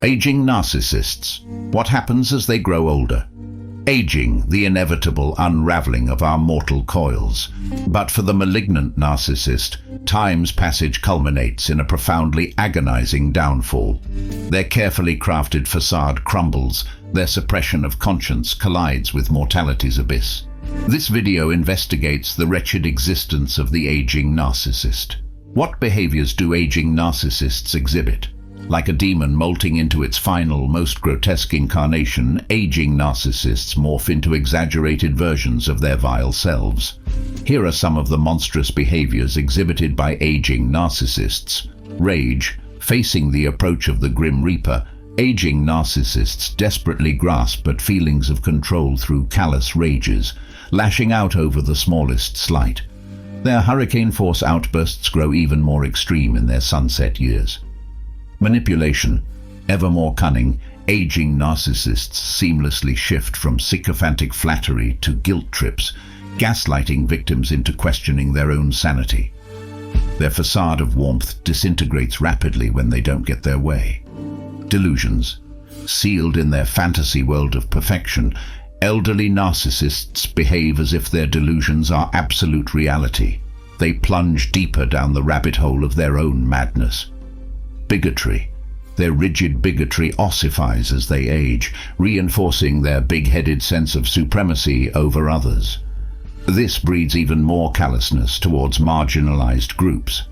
Aging narcissists. What happens as they grow older? Aging, the inevitable unraveling of our mortal coils. But for the malignant narcissist, time's passage culminates in a profoundly agonizing downfall. Their carefully crafted facade crumbles, their suppression of conscience collides with mortality's abyss. This video investigates the wretched existence of the aging narcissist. What behaviors do aging narcissists exhibit? Like a demon molting into its final, most grotesque incarnation, aging narcissists morph into exaggerated versions of their vile selves. Here are some of the monstrous behaviors exhibited by aging narcissists. Rage. Facing the approach of the Grim Reaper, aging narcissists desperately grasp at feelings of control through callous rages, lashing out over the smallest slight. Their hurricane-force outbursts grow even more extreme in their sunset years. Manipulation. Ever more cunning, aging narcissists seamlessly shift from sycophantic flattery to guilt trips, gaslighting victims into questioning their own sanity. Their facade of warmth disintegrates rapidly when they don't get their way. Delusions. Sealed in their fantasy world of perfection, elderly narcissists behave as if their delusions are absolute reality. They plunge deeper down the rabbit hole of their own madness. Bigotry. Their rigid bigotry ossifies as they age, reinforcing their big-headed sense of supremacy over others. This breeds even more callousness towards marginalized groups.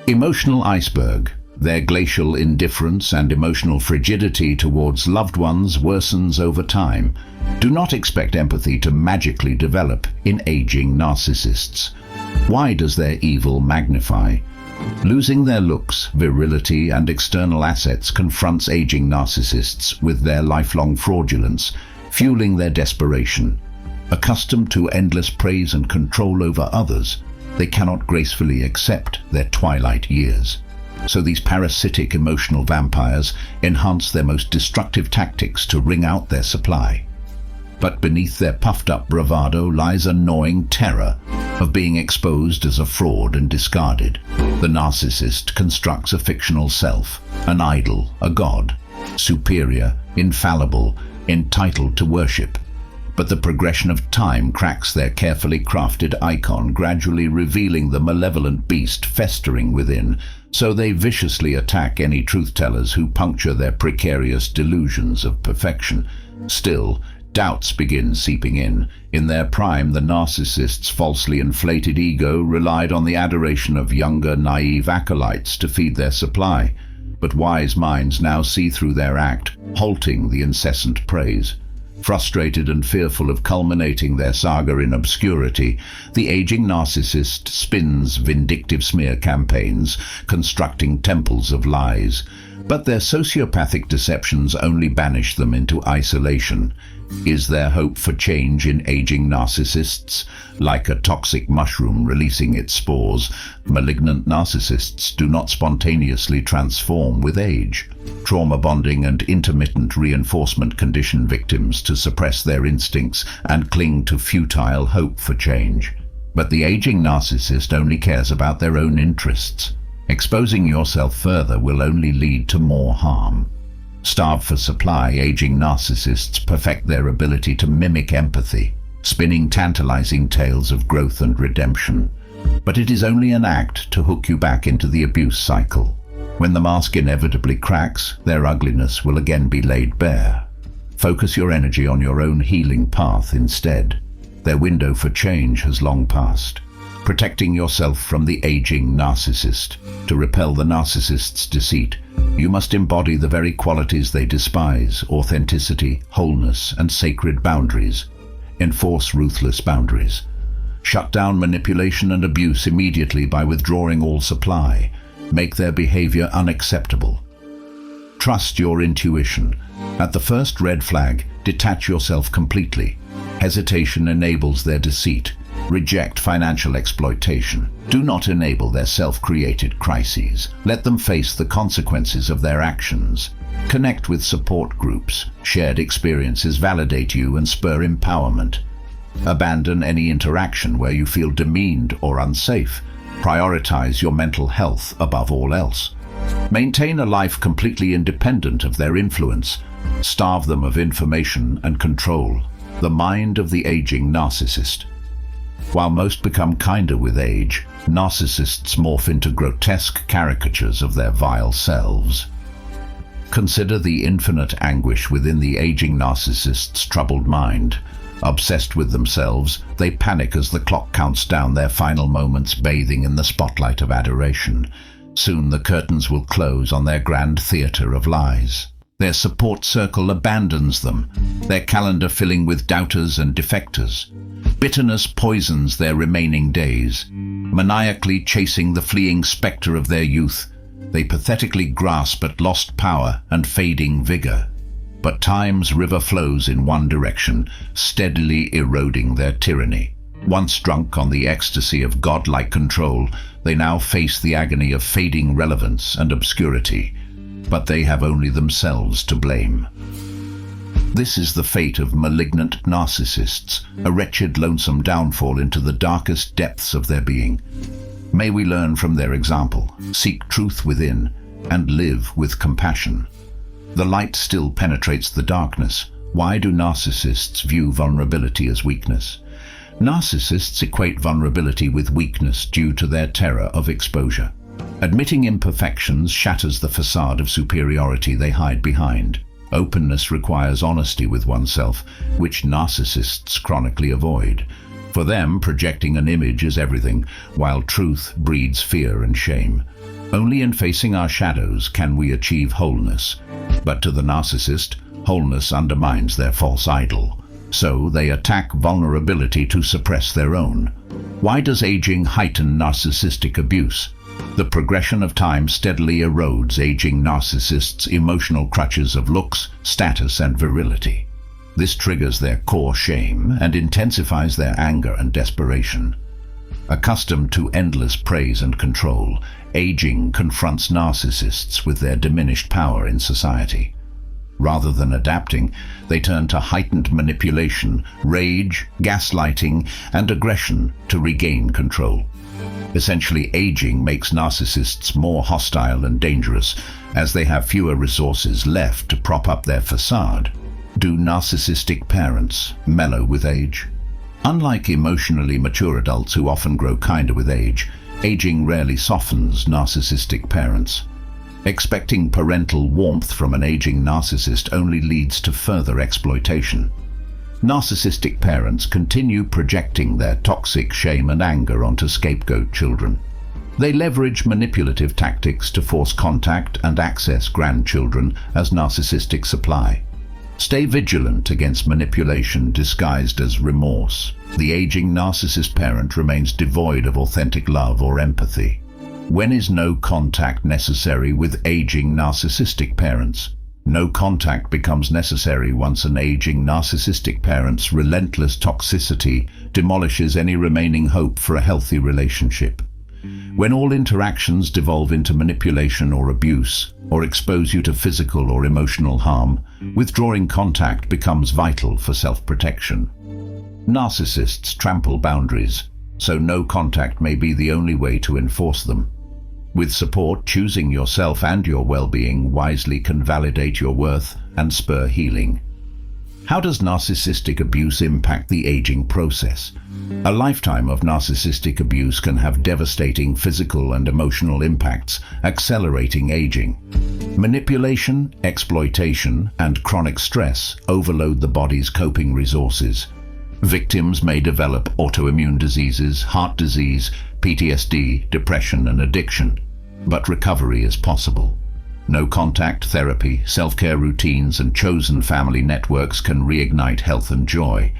Emotional iceberg. Their glacial indifference and emotional frigidity towards loved ones worsens over time. Do not expect empathy to magically develop in aging narcissists. Why does their evil magnify? Losing their looks, virility, and external assets confronts aging narcissists with their lifelong fraudulence, fueling their desperation. Accustomed to endless praise and control over others, they cannot gracefully accept their twilight years. So these parasitic emotional vampires enhance their most destructive tactics to wring out their supply. But beneath their puffed-up bravado lies a gnawing terror of being exposed as a fraud and discarded. The narcissist constructs a fictional self, an idol, a god, superior, infallible, entitled to worship. But the progression of time cracks their carefully crafted icon, gradually revealing the malevolent beast festering within, so they viciously attack any truth-tellers who puncture their precarious delusions of perfection. Still, doubts begin seeping in. In their prime, the narcissist's falsely inflated ego relied on the adoration of younger, naive acolytes to feed their supply. But wise minds now see through their act, halting the incessant praise. Frustrated and fearful of culminating their saga in obscurity, the aging narcissist spins vindictive smear campaigns, constructing temples of lies. But their sociopathic deceptions only banish them into isolation. Is there hope for change in aging narcissists? Like a toxic mushroom releasing its spores, malignant narcissists do not spontaneously transform with age. Trauma bonding and intermittent reinforcement condition victims to suppress their instincts and cling to futile hope for change. But the aging narcissist only cares about their own interests. Exposing yourself further will only lead to more harm. Starved for supply, aging narcissists perfect their ability to mimic empathy, spinning tantalizing tales of growth and redemption. But it is only an act to hook you back into the abuse cycle. When the mask inevitably cracks, their ugliness will again be laid bare. Focus your energy on your own healing path instead. Their window for change has long passed. Protecting yourself from the aging narcissist. To repel the narcissist's deceit, you must embody the very qualities they despise: authenticity, wholeness, and sacred boundaries. Enforce ruthless boundaries. Shut down manipulation and abuse immediately by withdrawing all supply. Make their behavior unacceptable. Trust your intuition. At the first red flag, detach yourself completely. Hesitation enables their deceit. Reject financial exploitation. Do not enable their self-created crises. Let them face the consequences of their actions. Connect with support groups. Shared experiences validate you and spur empowerment. Abandon any interaction where you feel demeaned or unsafe. Prioritize your mental health above all else. Maintain a life completely independent of their influence. Starve them of information and control. The mind of the aging narcissist. While most become kinder with age, narcissists morph into grotesque caricatures of their vile selves. Consider the infinite anguish within the aging narcissist's troubled mind. Obsessed with themselves, they panic as the clock counts down their final moments, bathing in the spotlight of adoration. Soon the curtains will close on their grand theatre of lies. Their support circle abandons them, their calendar filling with doubters and defectors. Bitterness poisons their remaining days. Maniacally chasing the fleeing spectre of their youth, they pathetically grasp at lost power and fading vigor. But time's river flows in one direction, steadily eroding their tyranny. Once drunk on the ecstasy of godlike control, they now face the agony of fading relevance and obscurity. But they have only themselves to blame. This is the fate of malignant narcissists, a wretched, lonesome downfall into the darkest depths of their being. May we learn from their example, seek truth within, and live with compassion. The light still penetrates the darkness. Why do narcissists view vulnerability as weakness? Narcissists equate vulnerability with weakness due to their terror of exposure. Admitting imperfections shatters the facade of superiority they hide behind. Openness requires honesty with oneself, which narcissists chronically avoid. For them, projecting an image is everything, while truth breeds fear and shame. Only in facing our shadows can we achieve wholeness. But to the narcissist, wholeness undermines their false idol. So they attack vulnerability to suppress their own. Why does aging heighten narcissistic abuse? The progression of time steadily erodes aging narcissists' emotional crutches of looks, status, and virility. This triggers their core shame and intensifies their anger and desperation. Accustomed to endless praise and control, aging confronts narcissists with their diminished power in society. Rather than adapting, they turn to heightened manipulation, rage, gaslighting, and aggression to regain control. Essentially, aging makes narcissists more hostile and dangerous, as they have fewer resources left to prop up their facade. Do narcissistic parents mellow with age? Unlike emotionally mature adults who often grow kinder with age, aging rarely softens narcissistic parents. Expecting parental warmth from an aging narcissist only leads to further exploitation. Narcissistic parents continue projecting their toxic shame and anger onto scapegoat children. They leverage manipulative tactics to force contact and access grandchildren as narcissistic supply. Stay vigilant against manipulation disguised as remorse. The aging narcissist parent remains devoid of authentic love or empathy. When is no contact necessary with aging narcissistic parents? No contact becomes necessary once an aging narcissistic parent's relentless toxicity demolishes any remaining hope for a healthy relationship. When all interactions devolve into manipulation or abuse, or expose you to physical or emotional harm, withdrawing contact becomes vital for self-protection. Narcissists trample boundaries, so no contact may be the only way to enforce them. With support, choosing yourself and your well-being wisely can validate your worth and spur healing. How does narcissistic abuse impact the aging process? A lifetime of narcissistic abuse can have devastating physical and emotional impacts, accelerating aging. Manipulation, exploitation, and chronic stress overload the body's coping resources. Victims may develop autoimmune diseases, heart disease, PTSD, depression, and addiction. But recovery is possible. No contact therapy, self-care routines, and chosen family networks can reignite health and joy.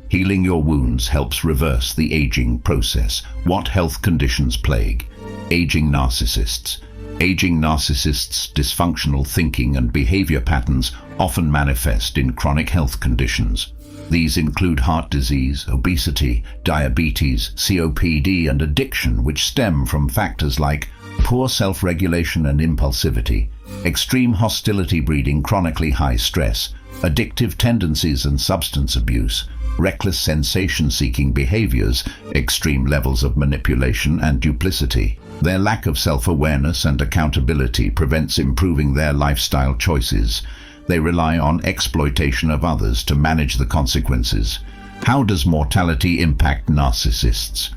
Healing your wounds helps reverse the aging process. What health conditions plague aging narcissists? Aging narcissists' dysfunctional thinking and behavior patterns often manifest in chronic health conditions. These include heart disease, obesity, diabetes, COPD, and addiction, which stem from factors like poor self-regulation and impulsivity, extreme hostility breeding chronically high stress, addictive tendencies and substance abuse, reckless sensation-seeking behaviors, extreme levels of manipulation and duplicity. Their lack of self-awareness and accountability prevents improving their lifestyle choices. They rely on exploitation of others to manage the consequences. How does mortality impact narcissists?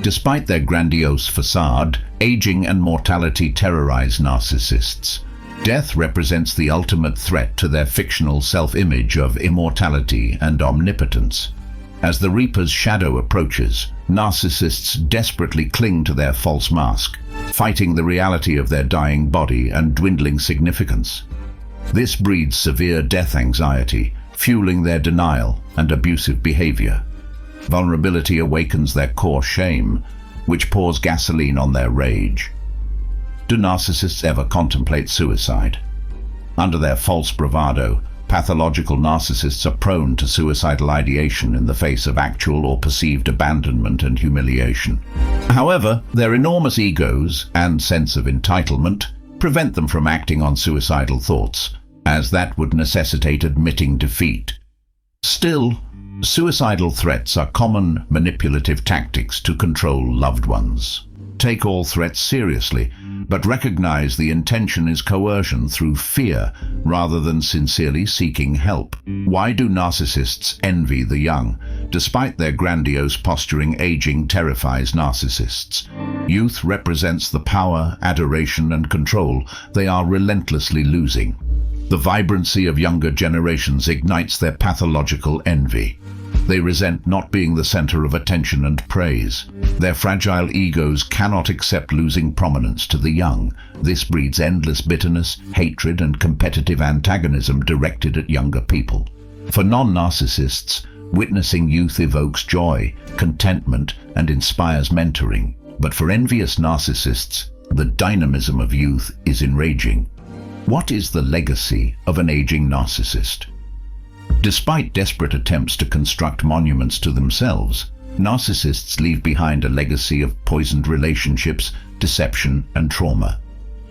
Despite their grandiose facade, aging and mortality terrorize narcissists. Death represents the ultimate threat to their fictional self-image of immortality and omnipotence. As the Reaper's shadow approaches, narcissists desperately cling to their false mask, fighting the reality of their dying body and dwindling significance. This breeds severe death anxiety, fueling their denial and abusive behavior. Vulnerability awakens their core shame, which pours gasoline on their rage. Do narcissists ever contemplate suicide? Under their false bravado, pathological narcissists are prone to suicidal ideation in the face of actual or perceived abandonment and humiliation. However, their enormous egos and sense of entitlement prevent them from acting on suicidal thoughts, as that would necessitate admitting defeat. Still, suicidal threats are common manipulative tactics to control loved ones. Take all threats seriously, but recognize the intention is coercion through fear rather than sincerely seeking help. Why do narcissists envy the young? Despite their grandiose posturing, aging terrifies narcissists. Youth represents the power, adoration, and control they are relentlessly losing. The vibrancy of younger generations ignites their pathological envy. They resent not being the center of attention and praise. Their fragile egos cannot accept losing prominence to the young. This breeds endless bitterness, hatred, and competitive antagonism directed at younger people. For non-narcissists, witnessing youth evokes joy, contentment, and inspires mentoring. But for envious narcissists, the dynamism of youth is enraging. What is the legacy of an aging narcissist? Despite desperate attempts to construct monuments to themselves, narcissists leave behind a legacy of poisoned relationships, deception, and trauma.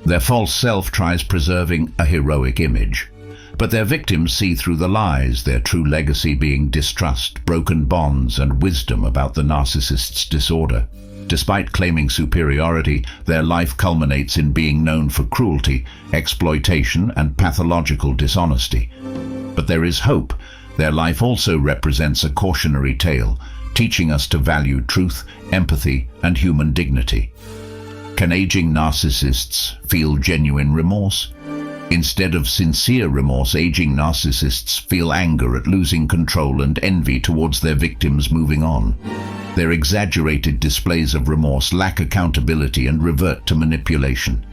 Their false self tries preserving a heroic image, but their victims see through the lies, their true legacy being distrust, broken bonds, and wisdom about the narcissist's disorder. Despite claiming superiority, their life culminates in being known for cruelty, exploitation, and pathological dishonesty. But there is hope. Their life also represents a cautionary tale, teaching us to value truth, empathy, and human dignity. Can aging narcissists feel genuine remorse? Instead of sincere remorse, aging narcissists feel anger at losing control and envy towards their victims moving on. Their exaggerated displays of remorse lack accountability and revert to manipulation.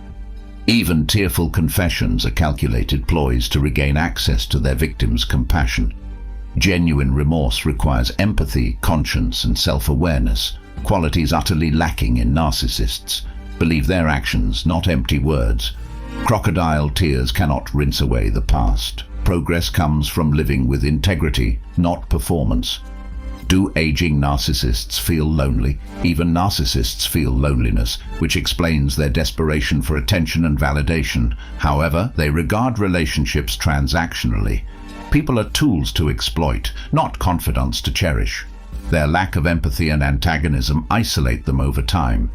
Even tearful confessions are calculated ploys to regain access to their victims' compassion. Genuine remorse requires empathy, conscience, and self-awareness, qualities utterly lacking in narcissists. Believe their actions, not empty words. Crocodile tears cannot rinse away the past. Progress comes from living with integrity, not performance. Do aging narcissists feel lonely? Even narcissists feel loneliness, which explains their desperation for attention and validation. However, they regard relationships transactionally. People are tools to exploit, not confidants to cherish. Their lack of empathy and antagonism isolate them over time.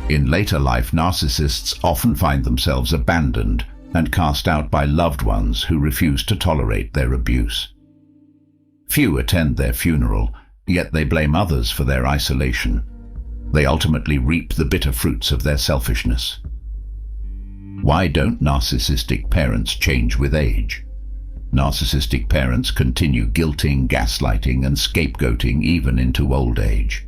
In later life, narcissists often find themselves abandoned and cast out by loved ones who refuse to tolerate their abuse. Few attend their funeral, yet they blame others for their isolation. They ultimately reap the bitter fruits of their selfishness. Why don't narcissistic parents change with age? Narcissistic parents continue guilting, gaslighting, and scapegoating even into old age.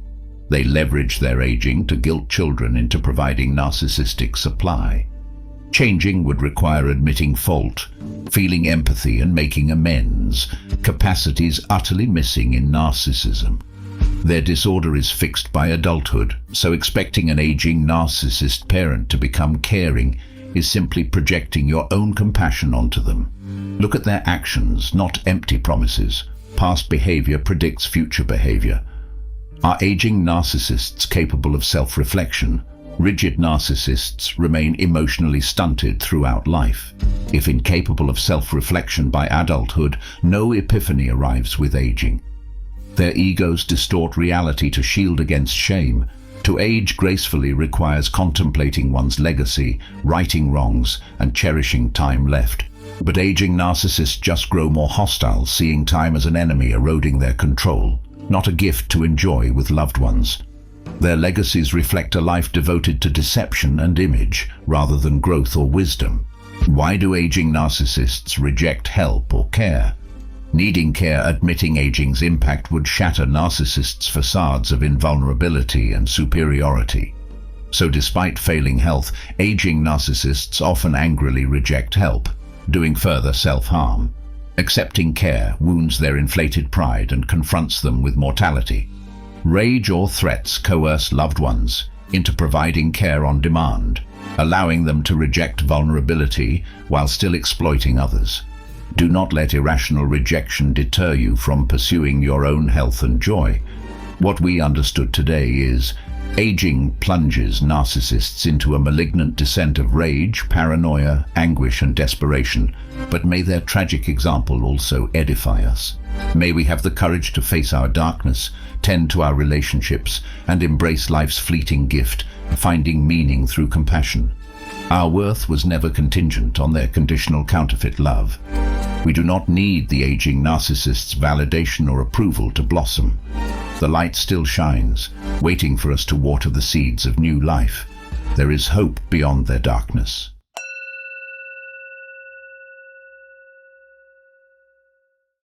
They leverage their aging to guilt children into providing narcissistic supply. Changing would require admitting fault, feeling empathy, and making amends, capacities utterly missing in narcissism. Their disorder is fixed by adulthood, so expecting an aging narcissist parent to become caring is simply projecting your own compassion onto them. Look at their actions, not empty promises. Past behavior predicts future behavior. Are aging narcissists capable of self-reflection? Rigid narcissists remain emotionally stunted throughout life. If incapable of self-reflection by adulthood, no epiphany arrives with aging. Their egos distort reality to shield against shame, To age gracefully requires contemplating one's legacy, righting wrongs, and cherishing time left. But aging narcissists just grow more hostile, seeing time as an enemy eroding their control, not a gift to enjoy with loved ones. Their legacies reflect a life devoted to deception and image, rather than growth or wisdom. Why do aging narcissists reject help or care? Needing care, admitting aging's impact would shatter narcissists' facades of invulnerability and superiority. So despite failing health, aging narcissists often angrily reject help, doing further self-harm. Accepting care wounds their inflated pride and confronts them with mortality. Rage or threats coerce loved ones into providing care on demand, allowing them to reject vulnerability while still exploiting others. Do not let irrational rejection deter you from pursuing your own health and joy. What we understood today is, aging plunges narcissists into a malignant descent of rage, paranoia, anguish, and desperation. But may their tragic example also edify us. May we have the courage to face our darkness, tend to our relationships, and embrace life's fleeting gift, finding meaning through compassion. Our worth was never contingent on their conditional counterfeit love. We do not need the aging narcissist's validation or approval to blossom. The light still shines, waiting for us to water the seeds of new life. There is hope beyond their darkness.